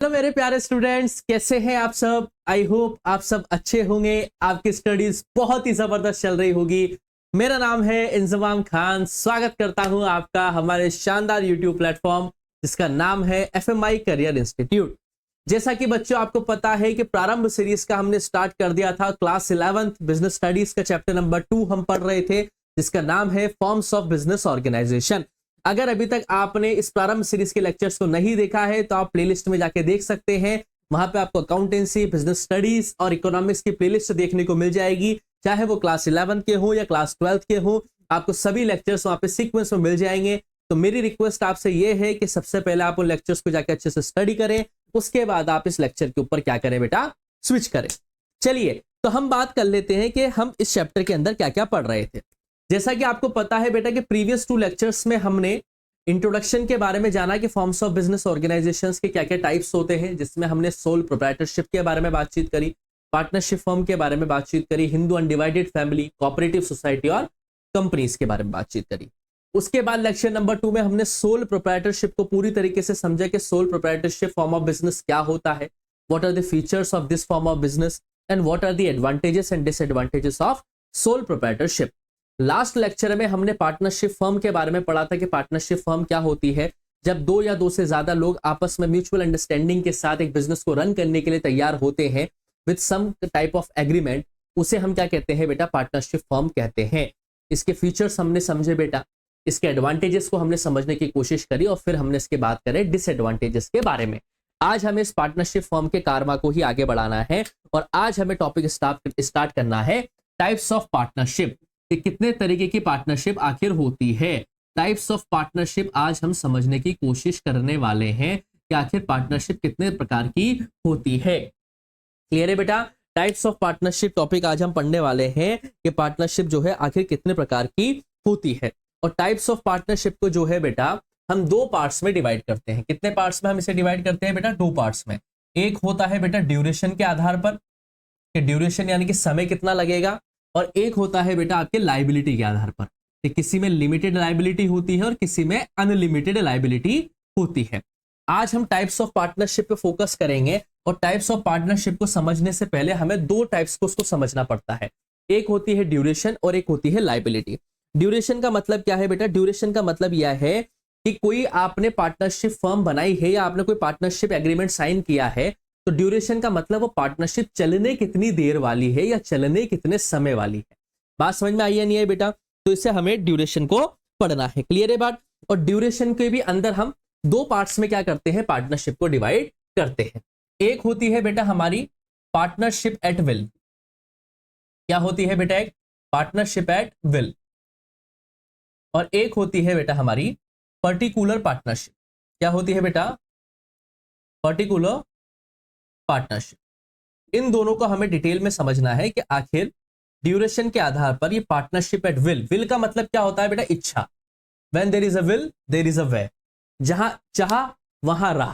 Hello मेरे प्यारे students, कैसे हैं आप सब। आई होप आप सब अच्छे होंगे। आपकी स्टडीज बहुत ही जबरदस्त चल रही होगी। मेरा नाम है इंजमाम खान। स्वागत करता हूं आपका हमारे शानदार यूट्यूब प्लेटफॉर्म जिसका नाम है FMI करियर इंस्टीट्यूट। जैसा कि बच्चों आपको पता है कि प्रारंभ सीरीज का हमने स्टार्ट कर दिया था। क्लास 11th बिजनेस स्टडीज का चैप्टर नंबर 2 हम पढ़ रहे थे जिसका नाम है फॉर्म्स ऑफ बिजनेस ऑर्गेनाइजेशन। अगर अभी तक आपने इस प्रारंभ सीरीज के लेक्चर्स को नहीं देखा है तो आप प्लेलिस्ट में जाके देख सकते हैं। वहां पे आपको अकाउंटेंसी, बिजनेस स्टडीज और इकोनॉमिक्स की प्लेलिस्ट देखने को मिल जाएगी। चाहे वो क्लास 11 के हो या क्लास 12 के हो, आपको सभी लेक्चर्स वहां पे सीक्वेंस में मिल जाएंगे। तो मेरी रिक्वेस्ट आपसे ये है कि सबसे पहले आप उन लेक्चर्स को जाके अच्छे से स्टडी करें, उसके बाद आप इस लेक्चर के ऊपर क्या करें बेटा, स्विच करें। चलिए तो हम बात कर लेते हैं कि हम इस चैप्टर के अंदर क्या क्या पढ़ रहे थे। जैसा कि आपको पता है बेटा कि प्रीवियस 2 लेक्चर्स में हमने इंट्रोडक्शन के बारे में जाना कि फॉर्म्स ऑफ बिजनेस ऑर्गेनाइजेशंस के क्या क्या टाइप्स होते हैं, जिसमें हमने सोल प्रोप्राइटरशिप के बारे में बातचीत करी, पार्टनरशिप फर्म के बारे में बातचीत करी, Hindu undivided family, cooperative society और कंपनीज के बारे में बातचीत करी। उसके बाद लेक्चर नंबर 2 में हमने सोल प्रोप्राइटरशिप को पूरी तरीके से समझा कि sole proprietorship form of business क्या होता है, what are the features of this form of business and what are the advantages and disadvantages of sole proprietorship. Last lecture में हमने पार्टनरशिप फर्म के बारे में पढ़ा था कि पार्टनरशिप फर्म क्या होती है। जब 2 या 2 से ज्यादा लोग आपस में म्यूचुअल अंडरस्टैंडिंग के साथ एक बिजनेस को रन करने के लिए तैयार होते हैं with some type of agreement, उसे हम क्या कहते हैं बेटा, पार्टनरशिप फर्म कहते हैं। इसके फीचर्स हमने समझे बेटा, इसके एडवांटेजेस को हमने समझने की कोशिश करी और फिर हमने इसके बात करें डिसएडवांटेजेस के बारे में। आज हमें इस पार्टनरशिप फर्म के कारमा को ही आगे बढ़ाना है और आज हमें टॉपिक स्टार्ट करना है टाइप्स ऑफ पार्टनरशिप, कि कितने तरीके की पार्टनरशिप आखिर होती है। टाइप्स ऑफ पार्टनरशिप आज हम समझने की कोशिश करने वाले हैं कि आखिर पार्टनरशिप कितने प्रकार की होती है। क्लियर है बेटा, टाइप्स ऑफ पार्टनरशिप टॉपिक आज हम पढ़ने वाले हैं कि पार्टनरशिप जो है आखिर कितने प्रकार की होती है। और टाइप्स ऑफ पार्टनरशिप को जो है बेटा हम 2 पार्ट्स में डिवाइड करते हैं। कितने पार्ट्स में हम इसे डिवाइड करते हैं बेटा, 2 पार्ट्स में। एक होता है बेटा ड्यूरेशन के आधार पर, कि ड्यूरेशन यानी कि समय कितना लगेगा, और एक होता है बेटा आपके लायबिलिटी के आधार पर, कि किसी में लिमिटेड लायबिलिटी होती है और किसी में अनलिमिटेड लायबिलिटी होती है। आज हम टाइप्स ऑफ पार्टनरशिप पे फोकस करेंगे और टाइप्स ऑफ पार्टनरशिप को समझने से पहले हमें 2 टाइप्स को उसको समझना पड़ता है। एक होती है ड्यूरेशन और एक होती है लायबिलिटी। ड्यूरेशन का मतलब क्या है बेटा, ड्यूरेशन का मतलब यह है कि कोई आपने पार्टनरशिप फर्म बनाई है या आपने कोई पार्टनरशिप एग्रीमेंट साइन किया है, तो ड्यूरेशन का मतलब वो पार्टनरशिप चलने कितनी देर वाली है या चलने कितने समय वाली है। बात समझ में आई है नहीं है बेटा, तो इससे हमें ड्यूरेशन को पढ़ना है। क्लियर है बात। और ड्यूरेशन के भी अंदर हम 2 पार्ट्स में क्या करते हैं, पार्टनरशिप को डिवाइड करते हैं। एक होती है बेटा हमारी पार्टनरशिप एट विल। क्या होती है बेटा, एक पार्टनरशिप एट विल, और एक होती है बेटा हमारी पर्टिकुलर पार्टनरशिप। क्या होती है बेटा, पर्टिकुलर पार्टनरशिप। इन दोनों को हमें डिटेल में समझना है कि आखिर ड्यूरेशन के आधार पर ये पार्टनरशिप एट विल, विल का मतलब क्या होता है बेटा, इच्छा। When there is a will there is a way, जहां चाह वहां राह।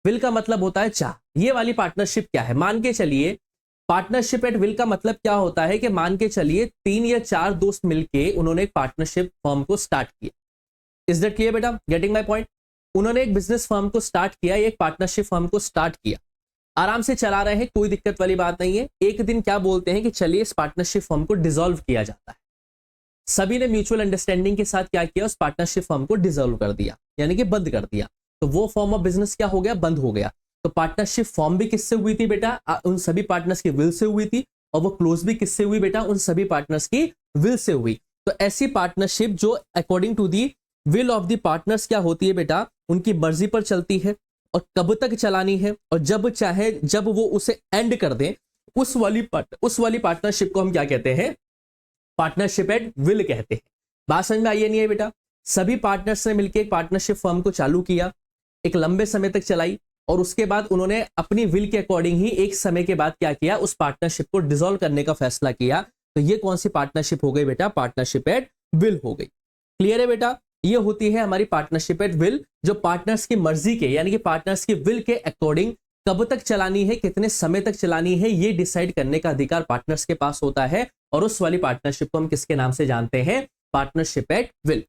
विल का मतलब होता है चाह। ये वाली पार्टनरशिप क्या है, मान के चलिए पार्टनरशिप एट विल का मतलब क्या होता है कि मान के चलिए 3 या 4 दोस्त मिलके उन्होंने एक पार्टनरशिप फर्म को स्टार्ट किया। इज दैट क्लियर बेटा, गेटिंग माय पॉइंट। उन्होंने एक बिजनेस फर्म को स्टार्ट किया, एक पार्टनरशिप फर्म को स्टार्ट किया, आराम से चला रहे हैं, कोई दिक्कत वाली बात नहीं है। एक दिन क्या बोलते हैं कि चलिए इस पार्टनरशिप फर्म को डिसॉल्व किया जाता है। सभी ने म्यूचुअल अंडरस्टैंडिंग के साथ क्या किया, उस पार्टनरशिप फर्म को डिसॉल्व कर दिया, यानी कि बंद कर दिया। तो वो फॉर्म ऑफ बिजनेस क्या हो गया, बंद हो गया। तो पार्टनरशिप फॉर्म भी किससे हुई थी बेटा, उन सभी पार्टनर्स की विल से हुई थी, और वो क्लोज भी किससे हुई बेटा, उन सभी पार्टनर्स की विल से हुई। तो ऐसी पार्टनरशिप जो according to the will of the partners क्या होती है बेटा, उनकी मर्जी पर चलती है और कब तक चलानी है, और जब चाहे जब वो उसे एंड कर दे, उस वाली पार्टनरशिप को हम क्या कहते हैं, पार्टनरशिप एट विल कहते हैं। बात समझ में आई है नहीं है बेटा। सभी पार्टनर्स ने मिलकर एक पार्टनरशिप फर्म को चालू किया, एक लंबे समय तक चलाई, और उसके बाद उन्होंने अपनी विल के अकॉर्डिंग ही एक समय के बाद क्या किया, उस पार्टनरशिप को डिसॉल्व करने का फैसला किया। तो ये कौन सी पार्टनरशिप हो गई बेटा, पार्टनरशिप एट विल हो गई। क्लियर है बेटा, ये होती है हमारी पार्टनरशिप एट विल, जो पार्टनर्स की मर्जी के यानी कि पार्टनर्स की विल के अकॉर्डिंग कब तक चलानी है, कितने समय तक चलानी है, ये डिसाइड करने का अधिकार पार्टनर्स के पास होता है। और उस वाली पार्टनरशिप को हम किसके नाम से जानते हैं, पार्टनरशिप एट विल।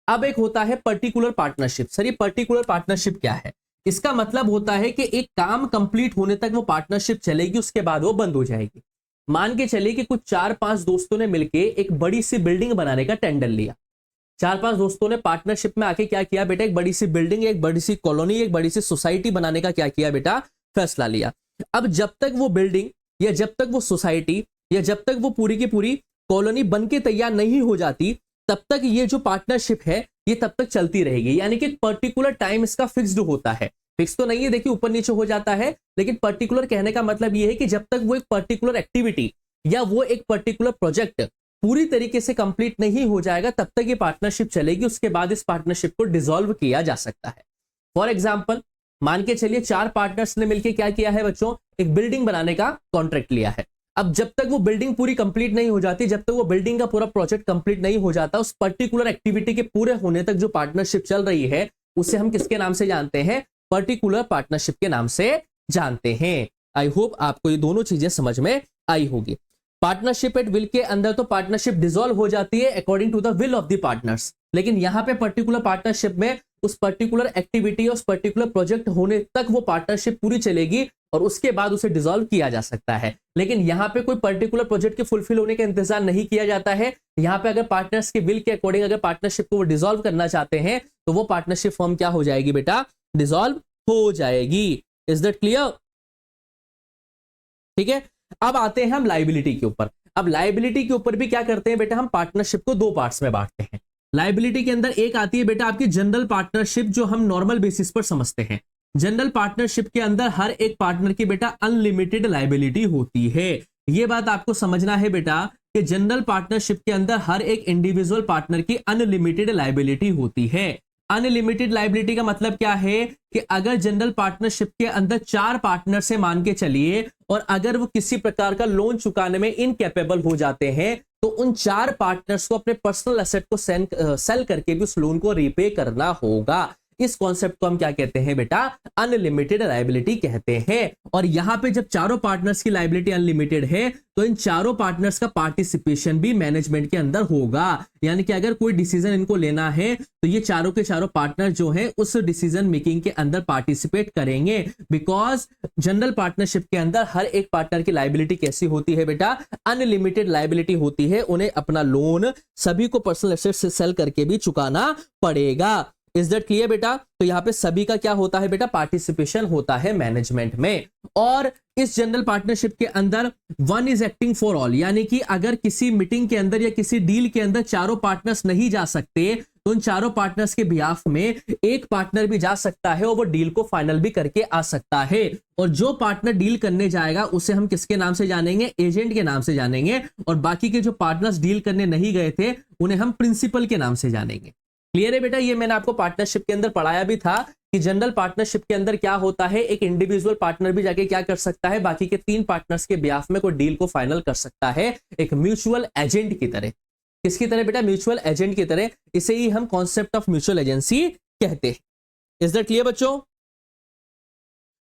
अब एक होता है पर्टिकुलर पार्टनरशिप। सर ये पर्टिकुलर पार्टनरशिप क्या है, इसका मतलब होता है कि एक काम कंप्लीट होने तक वो पार्टनरशिप चलेगी, उसके बाद वो बंद हो जाएगी। मान के चलिए कि कुछ 4-5 दोस्तों ने मिलके एक बड़ी सी बिल्डिंग बनाने का टेंडर लिया। 4-5 दोस्तों ने पार्टनरशिप में आके क्या किया बेटा, एक बड़ी सी बिल्डिंग, एक बड़ी सी कॉलोनी, एक बड़ी सी सोसाइटी बनाने का क्या किया बेटा, फैसला लिया। अब जब तक वो बिल्डिंग या जब तक वो सोसाइटी या जब तक वो पूरी की पूरी कॉलोनी बन के तैयार नहीं हो जाती, तब तक ये जो पार्टनरशिप है ये तब तक चलती रहेगी। यानी कि पर्टिकुलर टाइम इसका फिक्स्ड होता है। फिक्स तो नहीं है, देखिए ऊपर नीचे हो जाता है, लेकिन पर्टिकुलर कहने का मतलब ये है कि जब तक वो एक पर्टिकुलर एक्टिविटी या वो एक पर्टिकुलर प्रोजेक्ट पूरी तरीके से कंप्लीट नहीं हो जाएगा, तब तक ये पार्टनरशिप चलेगी। उसके बाद इस पार्टनरशिप को डिसॉल्व किया जा सकता है। फॉर एग्जाम्पल, मान के चलिए 4 पार्टनर्स ने मिलकर क्या किया है बच्चों, एक बिल्डिंग बनाने का कॉन्ट्रैक्ट लिया है। अब जब तक वो बिल्डिंग पूरी कंप्लीट नहीं हो जाती, जब तक वो बिल्डिंग का पूरा प्रोजेक्ट कंप्लीट नहीं हो जाता, उस पर्टिकुलर एक्टिविटी के पूरे होने तक जो पार्टनरशिप चल रही है उसे हम किसके नाम से जानते हैं, पर्टिकुलर पार्टनरशिप के नाम से जानते हैं। आई होप आपको ये दोनों चीजें समझ में आई होगी। पार्टनरशिप एट विल के अंदर तो पार्टनरशिप डिसॉल्व हो जाती है according to the will of the partners, लेकिन यहां पे पर्टिकुलर पार्टनरशिप में उस पर्टिकुलर एक्टिविटी उस पर्टिकुलर प्रोजेक्ट होने तक वो पार्टनरशिप पूरी चलेगी और उसके बाद उसे डिसॉल्व किया जा सकता है। लेकिन यहां पे कोई पर्टिकुलर प्रोजेक्ट के फुलफिल होने का इंतजार नहीं किया जाता है। यहां पे अगर पार्टनर्स के विल के अकॉर्डिंग अगर पार्टनरशिप को वो डिसॉल्व करना चाहते हैं तो वो पार्टनरशिप फॉर्म क्या हो जाएगी बेटा, डिसॉल्व हो जाएगी। Is that clear? ठीक है, अब आते हैं हम लाइबिलिटी के ऊपर। अब लाइबिलिटी के ऊपर भी क्या करते हैं बेटा, हम पार्टनरशिप को 2 पार्ट्स में बांटते हैं। लाइबिलिटी के अंदर एक आती है बेटा आपकी जनरल पार्टनरशिप, जो हम नॉर्मल बेसिस पर समझते हैं। जनरल पार्टनरशिप के अंदर हर एक पार्टनर की बेटा अनलिमिटेड लाइबिलिटी होती है। यह बात आपको समझना है बेटा कि जनरल पार्टनरशिप के अंदर हर एक इंडिविजुअल पार्टनर की अनलिमिटेड लाइबिलिटी होती है। अनलिमिटेड लाइबिलिटी का मतलब क्या है कि अगर जनरल पार्टनरशिप के अंदर 4 पार्टनर से मान के चलिए और अगर वो किसी प्रकार का लोन चुकाने में इनकेपेबल हो जाते हैं तो उन 4 पार्टनर्स को अपने पर्सनल एसेट को सेल करके भी उस लोन को रीपे करना होगा। इस कॉन्सेप्ट को हम क्या कहते हैं बेटा, अनलिमिटेड लायबिलिटी कहते हैं। और यहां पे जब चारों पार्टनर्स की लायबिलिटी अनलिमिटेड है तो इन चारों पार्टनर्स का पार्टिसिपेशन भी मैनेजमेंट के अंदर होगा। यानी कि अगर कोई डिसीजन इनको लेना है तो ये चारों के चारों पार्टनर जो है उस डिसीजन मेकिंग के अंदर पार्टिसिपेट करेंगे। बिकॉज जनरल पार्टनरशिप के अंदर हर एक पार्टनर की लायबिलिटी कैसी होती है बेटा, अनलिमिटेड लायबिलिटी होती है। उन्हें अपना लोन सभी को पर्सनल एसेट से सेल करके भी चुकाना पड़ेगा। इज दैट क्लियर बेटा? तो यहां पे सभी का क्या होता है बेटा, पार्टिसिपेशन होता है मैनेजमेंट में। और इस जनरल पार्टनरशिप के अंदर one is acting for all, यानी कि अगर किसी मीटिंग के अंदर या किसी डील के अंदर चारों पार्टनर्स नहीं जा सकते तो उन चारों पार्टनर्स के बिहाफ में एक पार्टनर भी जा सकता है और वो डील को फाइनल भी करके आ सकता है। और जो पार्टनर डील करने जाएगा उसे हम किसके नाम से जानेंगे, एजेंट के नाम से जानेंगे। और बाकी के जो पार्टनर्स डील करने नहीं गए थे उन्हें हम प्रिंसिपल के नाम से जानेंगे। क्लियर है बेटा? ये मैंने आपको पार्टनरशिप के अंदर पढ़ाया भी था कि जनरल पार्टनरशिप के अंदर क्या होता है, एक इंडिविजुअल पार्टनर भी जाके क्या कर सकता है, बाकी के 3 पार्टनर्स के बिहाफ में कोई डील को फाइनल कर सकता है, एक म्यूचुअल एजेंट की तरह। किसकी तरह बेटा? म्यूचुअल एजेंट की तरह। इसे ही हम कॉन्सेप्ट ऑफ म्यूचुअल एजेंसी कहते हैं। इज दैट क्लियर बच्चों?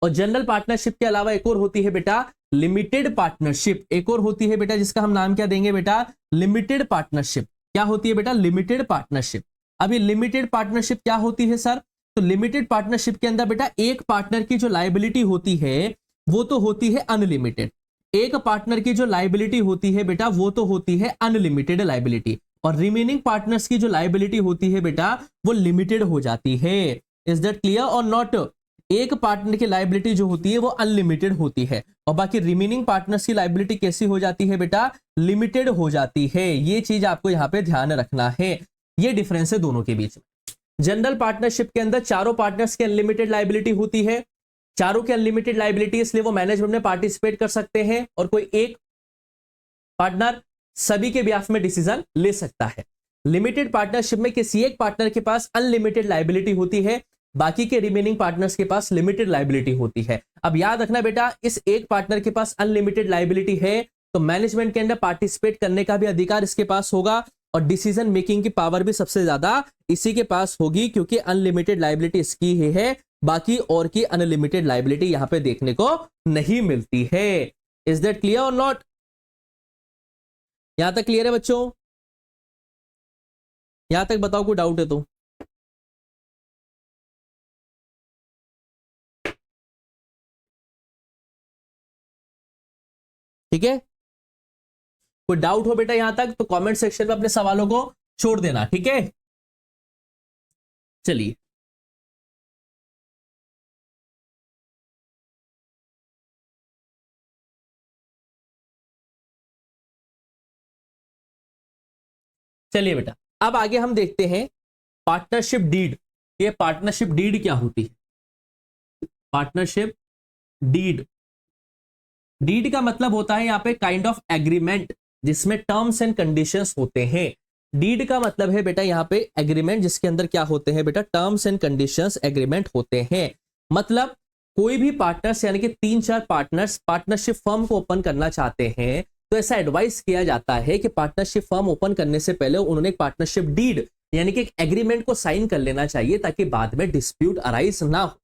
और जनरल पार्टनरशिप के अलावा एक और होती है बेटा लिमिटेड पार्टनरशिप। एक और होती है बेटा जिसका हम नाम क्या देंगे बेटा, लिमिटेड पार्टनरशिप। क्या होती है बेटा? Limited partnership. अभी लिमिटेड पार्टनरशिप क्या होती है सर? तो लिमिटेड पार्टनरशिप के अंदर बेटा एक पार्टनर की जो लायबिलिटी होती है वो तो होती है अनलिमिटेड। एक पार्टनर की जो लायबिलिटी होती है बेटा वो तो होती है अनलिमिटेड लायबिलिटी, और रिमेनिंग पार्टनर्स की जो लायबिलिटी होती है बेटा वो लिमिटेड हो जाती है। इज दैट क्लियर और नॉट? एक पार्टनर की लायबिलिटी जो होती है वो अनलिमिटेड होती है और बाकी रिमेनिंग पार्टनर्स की लायबिलिटी कैसी हो जाती है बेटा, लिमिटेड हो जाती है। ये चीज आपको यहां पे ध्यान रखना है। ये डिफरेंस है दोनों के बीच में। जनरल पार्टनरशिप के अंदर चारों पार्टनर्स की अनलिमिटेड लायबिलिटी होती है। चारों की अनलिमिटेड लायबिलिटी इसलिए वो मैनेजमेंट में पार्टिसिपेट कर सकते हैं और कोई एक पार्टनर सभी के बिहाफ में डिसीजन ले सकता है। लिमिटेड पार्टनरशिप में किसी एक पार्टनर के पास अनलिमिटेड लायबिलिटी होती है, बाकी के रिमेनिंग पार्टनर्स के पास लिमिटेड लायबिलिटी होती है। अब याद रखना बेटा, इस एक पार्टनर के पास अनलिमिटेड लायबिलिटी है तो मैनेजमेंट के अंदर पार्टिसिपेट करने का भी अधिकार इसके पास होगा और डिसीजन मेकिंग की पावर भी सबसे ज्यादा इसी के पास होगी, क्योंकि अनलिमिटेड लायबिलिटी इसकी ही है, बाकी और की अनलिमिटेड लायबिलिटी यहां पे देखने को नहीं मिलती है। इज दैट क्लियर और नॉट? यहां तक क्लियर है बच्चों? यहां तक बताओ कोई डाउट है तो। ठीक है, कोई डाउट हो बेटा यहां तक तो कमेंट सेक्शन में अपने सवालों को छोड़ देना, ठीक है। चलिए चलिए बेटा, अब आगे हम देखते हैं पार्टनरशिप डीड। ये पार्टनरशिप डीड क्या होती है? पार्टनरशिप डीड, डीड का मतलब होता है यहाँ पे काइंड ऑफ एग्रीमेंट जिसमें टर्म्स एंड कंडीशंस होते हैं। डीड का मतलब है बेटा यहाँ पे एग्रीमेंट जिसके अंदर क्या होते हैं बेटा, टर्म्स एंड कंडीशंस एग्रीमेंट होते हैं। मतलब कोई भी पार्टनर्स यानी कि 3-4 पार्टनर्स पार्टनरशिप फर्म को ओपन करना चाहते हैं तो ऐसा एडवाइस किया जाता है कि पार्टनरशिप फर्म ओपन करने से पहले उन्होंने एक पार्टनरशिप डीड यानी कि एक एग्रीमेंट को साइन कर लेना चाहिए ताकि बाद में डिस्प्यूट अराइज ना हो।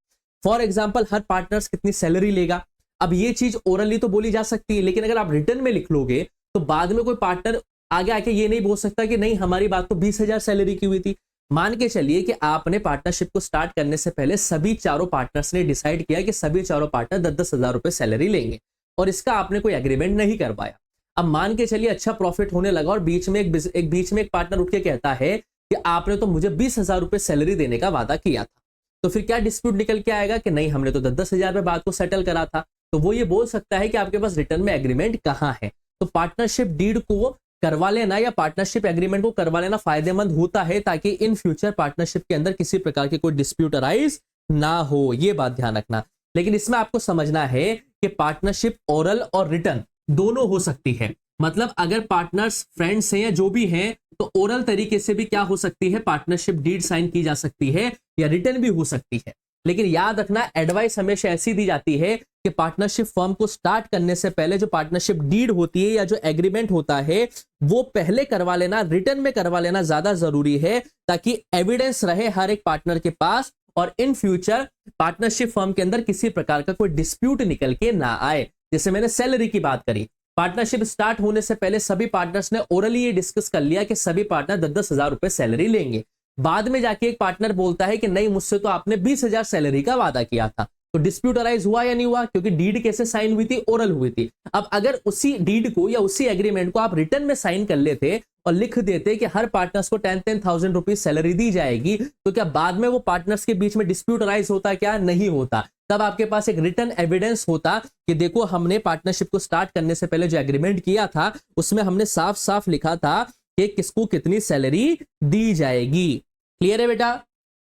फॉर एग्जाम्पल हर पार्टनर्स कितनी सैलरी लेगा, अब ये चीज ओरली तो बोली जा सकती है, लेकिन अगर आप रिटर्न में लिख लोगे तो बाद में कोई पार्टनर आगे आके ये नहीं बोल सकता कि नहीं हमारी बात तो 20,000 सैलरी की हुई थी। मान के चलिए कि आपने पार्टनरशिप को स्टार्ट करने से पहले सभी चारों पार्टनर्स ने डिसाइड किया कि सभी चारों पार्टनर 10-10 हजार रुपए सैलरी लेंगे और इसका आपने कोई एग्रीमेंट नहीं कर पाया। अब मान के चलिए अच्छा प्रॉफिट होने लगा और बीच में एक पार्टनर उठ के कहता है कि आपने तो मुझे 20,000 रुपए सैलरी देने का वादा किया था। तो फिर क्या डिस्प्यूट निकल के आएगा कि नहीं हमने तो 10-10 हजार पे बात को सेटल करा था। तो वो ये बोल सकता है कि आपके पास रिटर्न में एग्रीमेंट कहां है। तो पार्टनरशिप डीड को करवा लेना या पार्टनरशिप एग्रीमेंट को करवा लेना फायदेमंद होता है ताकि इन फ्यूचर पार्टनरशिप के अंदर किसी प्रकार की कोई डिस्प्यूट अराइज ना हो, ये बात ध्यान रखना। लेकिन इसमें आपको समझना है कि पार्टनरशिप ओरल और रिटर्न दोनों हो सकती है। मतलब अगर पार्टनर्स फ्रेंड्स हैं या जो भी हैं तो ओरल तरीके से भी क्या हो सकती है, पार्टनरशिप डीड साइन की जा सकती है या रिटर्न भी हो सकती है। लेकिन याद रखना एडवाइस हमेशा ऐसी दी जाती है कि पार्टनरशिप फर्म को स्टार्ट करने से पहले जो पार्टनरशिप डीड होती है या जो एग्रीमेंट होता है वो पहले करवा लेना, रिटर्न में करवा लेना ज्यादा जरूरी है ताकि एविडेंस रहे हर एक पार्टनर के पास और इन फ्यूचर पार्टनरशिप फर्म के अंदर किसी प्रकार का कोई डिस्प्यूट निकल के ना आए। जैसे मैंने सैलरी की बात करी, पार्टनरशिप स्टार्ट होने से पहले सभी पार्टनर्स ने ओरली ये डिस्कस कर लिया कि सभी पार्टनर 10-10 हजार रुपए सैलरी लेंगे। बाद में जाके एक पार्टनर बोलता है कि नहीं मुझसे तो आपने 20,000 सैलरी का वादा किया था। तो डिस्प्यूट अराइज हुआ या नहीं हुआ, क्योंकि डीड कैसे साइन हुई थी, ओरल हुई थी। अब अगर उसी डीड को या उसी एग्रीमेंट को आप रिटर्न में साइन कर लेते और लिख देते कि हर पार्टनर्स को 10,000 रुपीज सैलरी दी जाएगी, तो क्या बाद में वो पार्टनर्स के बीच में डिस्प्यूट अराइज होता, क्या नहीं होता। तब आपके पास एक रिटर्न एविडेंस होता कि देखो हमने पार्टनरशिप को स्टार्ट करने से पहले जो एग्रीमेंट किया था उसमें हमने साफ साफ लिखा था कि किसको कितनी सैलरी दी जाएगी। क्लियर है बेटा।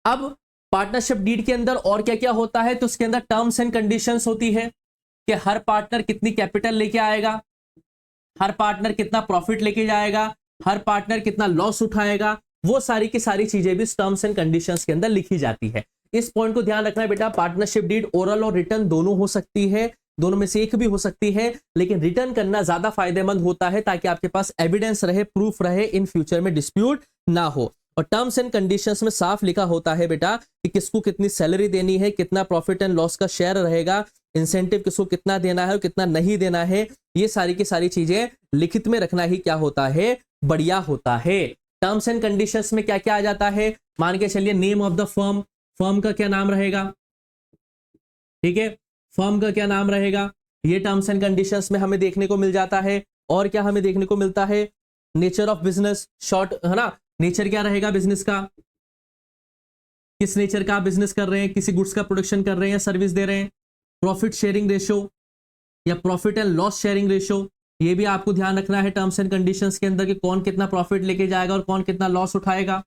अब पार्टनरशिप डीड के अंदर और क्या क्या होता है, तो उसके अंदर टर्म्स एंड कंडीशंस होती है कि हर पार्टनर कितनी कैपिटल लेके आएगा, हर पार्टनर कितना प्रॉफिट लेके जाएगा, हर पार्टनर कितना लॉस उठाएगा, वो सारी की सारी चीजें भी टर्म्स एंड कंडीशंस के अंदर लिखी जाती है। इस पॉइंट को ध्यान रखना है बेटा। पार्टनरशिप डीड ओरल और रिटर्न दोनों हो सकती है, दोनों में से एक भी हो सकती है, लेकिन रिटर्न करना ज्यादा फायदेमंद होता है ताकि आपके पास एविडेंस रहे, प्रूफ रहे, इन फ्यूचर में डिस्प्यूट ना हो। और टर्म्स एंड कंडीशंस में साफ लिखा होता है बेटा कि किसको कितनी सैलरी देनी है, कितना प्रॉफिट एंड लॉस का शेयर रहेगा, इंसेंटिव किसको कितना देना है और कितना नहीं देना है। ये सारी की सारी चीजें लिखित में रखना ही क्या होता है, बढ़िया होता है। टर्म्स एंड कंडीशंस में क्या क्या आ जाता है, मान के चलिए name of the firm, firm का क्या नाम रहेगा, ठीक है, फर्म का क्या नाम रहेगा, ये टर्म्स एंड कंडीशंस में हमें देखने को मिल जाता है। और क्या हमें देखने को मिलता है, नेचर ऑफ बिजनेस, शॉर्ट है ना, नेचर क्या रहेगा बिजनेस का, किस नेचर का बिजनेस कर रहे हैं, किसी गुड्स का प्रोडक्शन कर रहे हैं या सर्विस दे रहे हैं। प्रॉफिट शेयरिंग रेशो या profit and loss sharing ratio, ये भी आपको ध्यान रखना है टर्म्स एंड कंडीशंस के अंदर कि कौन कितना प्रॉफिट लेके जाएगा और कौन कितना लॉस उठाएगा।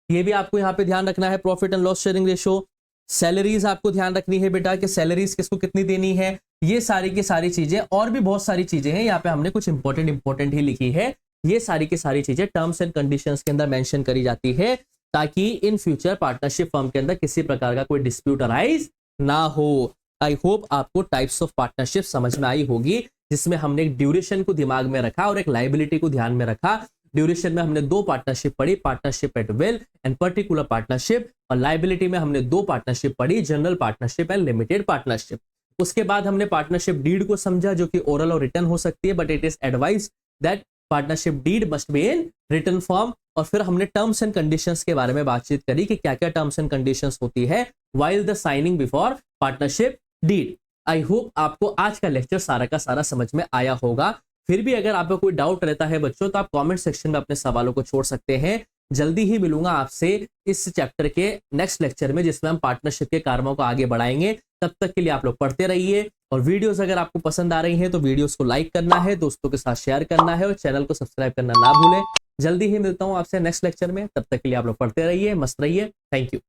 ये भी आपको यहाँ पे ध्यान रखना है, profit and loss sharing ratio. Salaries आपको ध्यान रखनी है बेटा कि सैलरीज किसको कितनी देनी है। ये सारी की सारी चीजें और भी बहुत सारी चीजें हैं, यहाँ पे हमने कुछ इंपॉर्टेंट ही लिखी है। ये सारी की सारी चीजें टर्म्स एंड कंडीशंस के अंदर मेंशन करी जाती है ताकि इन फ्यूचर पार्टनरशिप फर्म के अंदर किसी प्रकार का कोई डिस्प्यूट अराइज ना हो। आई होप आपको टाइप्स ऑफ पार्टनरशिप समझ में आई होगी, जिसमें हमने एक ड्यूरेशन को दिमाग में रखा और एक लायबिलिटी को ध्यान में रखा। ड्यूरेशन में हमने 2 पार्टनरशिप पढ़ी, partnership at will and particular partnership, और लायबिलिटी में हमने 2 पार्टनरशिप पढ़ी, general partnership and limited partnership. उसके बाद हमने पार्टनरशिप डीड को समझा जो कि ओरल और रिटर्न हो सकती है, but it is advise that partnership deed must be in written form. और फिर हमने टर्म्स एंड कंडीशंस के बारे में बातचीत करी कि क्या क्या टर्म्स एंड कंडीशंस होती है while the signing before partnership deed. I hope आपको आज का लेक्चर सारा का सारा समझ में आया होगा। फिर भी अगर आपको कोई डाउट रहता है बच्चों, तो आप कमेंट सेक्शन में अपने सवालों को छोड़ सकते हैं। जल्दी ही मिलूंगा आपसे इस चैप्टर के नेक्स्ट लेक्चर में, जिसमें हम पार्टनरशिप के कारणों को आगे बढ़ाएंगे। तब तक के लिए आप लोग पढ़ते रहिए, और वीडियोस अगर आपको पसंद आ रही हैं तो वीडियोस को लाइक करना है, दोस्तों के साथ शेयर करना है, और चैनल को सब्सक्राइब करना ना भूलें। जल्दी ही मिलता हूं आपसे नेक्स्ट लेक्चर में, तब तक के लिए आप लोग पढ़ते रहिए, मस्त रहिए। Thank you.